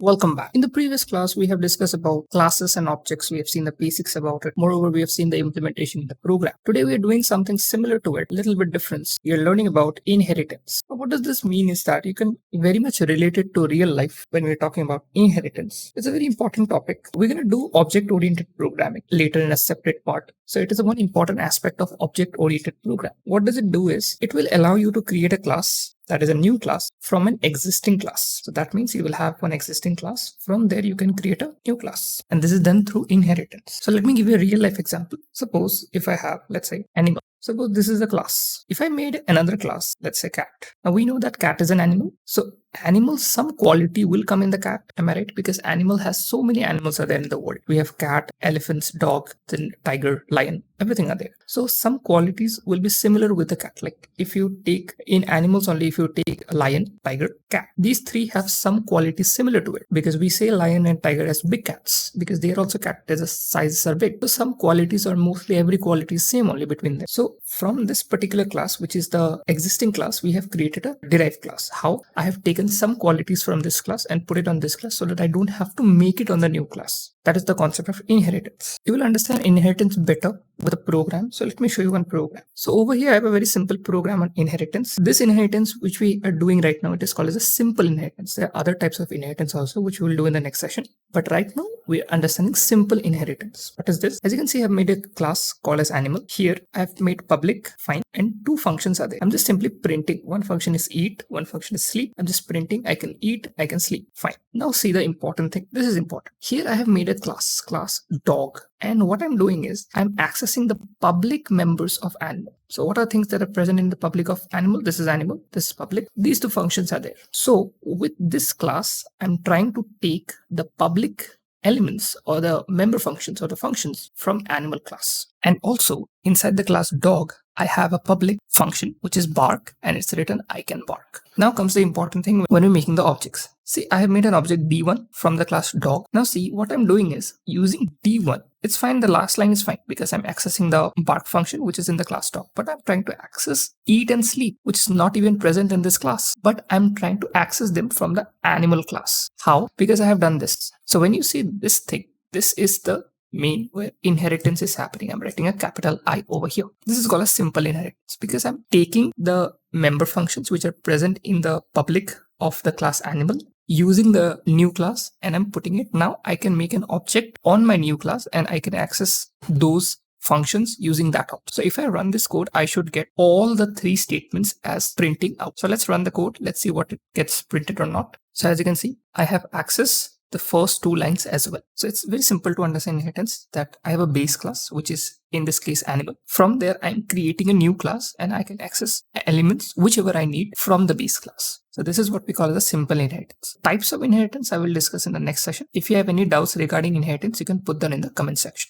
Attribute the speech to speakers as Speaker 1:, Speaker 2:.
Speaker 1: Welcome back. In the previous class, we have discussed about classes and objects. We have seen the basics about it. Moreover, we have seen the implementation in the program. Today, we are doing something similar to it, a little bit different. We are learning about inheritance. Now, what does this mean is that you can very much relate it to real life when we're talking about inheritance. It's a very important topic. We're going to do object-oriented programming later in a separate part. So it is one important aspect of object-oriented program. What does it do is it will allow you to create a class that is a new class from an existing class. So that means you will have one existing class. From there, you can create a new class. And this is done through inheritance. So let me give you a real life example. Suppose if I have, let's say, animal. Suppose this is a class. If I made another class, let's say cat. Now we know that cat is an animal. So animal, some quality will come in the cat. Am I right? Because animal has so many animals are there in the world. We have cat, elephants, dog, then tiger, lion, everything are there. So some qualities will be similar with the cat. Like if you take in animals only, if you take a lion, tiger, cat, these three have some qualities similar to it, because we say lion and tiger as big cats because they are also cat. Their sizes are big. So some qualities or mostly every quality is same only between them. So from this particular class, which is the existing class, we have created a derived class. How? I have taken some qualities from this class and put it on this class so that I don't have to make it on the new class. That is the concept of inheritance. You will understand inheritance better with a program. So let me show you one program. So over here, I have a very simple program on inheritance. This inheritance, which we are doing right now, it is called as a simple inheritance. There are other types of inheritance also, which we will do in the next session. But right now, we are understanding simple inheritance. What is this? As you can see, I have made a class called as animal. Here, I have made public, fine, and two functions are there. I'm just simply printing. One function is eat, one function is sleep. I'm just printing. I can eat, I can sleep. Fine. Now see the important thing. This is important. Here, I have made a class dog. And what I'm doing is I'm accessing the public members of animal. So what are things that are present in the public of animal? This is animal, this is public. These two functions are there. So with this class, I'm trying to take the public elements or the member functions or the functions from animal class. And also inside the class dog, I have a public function which is bark, and it's written I can bark. Now comes the important thing when we're making the objects. See, I have made an object D1 from the class dog. Now see, what I'm doing is using D1. It's fine, the last line is fine because I'm accessing the bark function which is in the class dog. But I'm trying to access eat and sleep, which is not even present in this class. But I'm trying to access them from the animal class. How? Because I have done this. So when you see this thing, this is the main where inheritance is happening. I'm writing a capital I over here. This is called a simple inheritance because I'm taking the member functions which are present in the public of the class animal using the new class, and I'm putting it. Now I can make an object on my new class and I can access those functions using that object. So if I run this code, I should get all the three statements as printing out. So let's run the code. Let's see what it gets printed or not. So as you can see, I have access the first two lines as well. So it's very simple to understand inheritance that I have a base class, which is in this case animal. From there, I'm creating a new class and I can access elements, whichever I need from the base class. So this is what we call as a simple inheritance. Types of inheritance I will discuss in the next session. If you have any doubts regarding inheritance, you can put them in the comment section.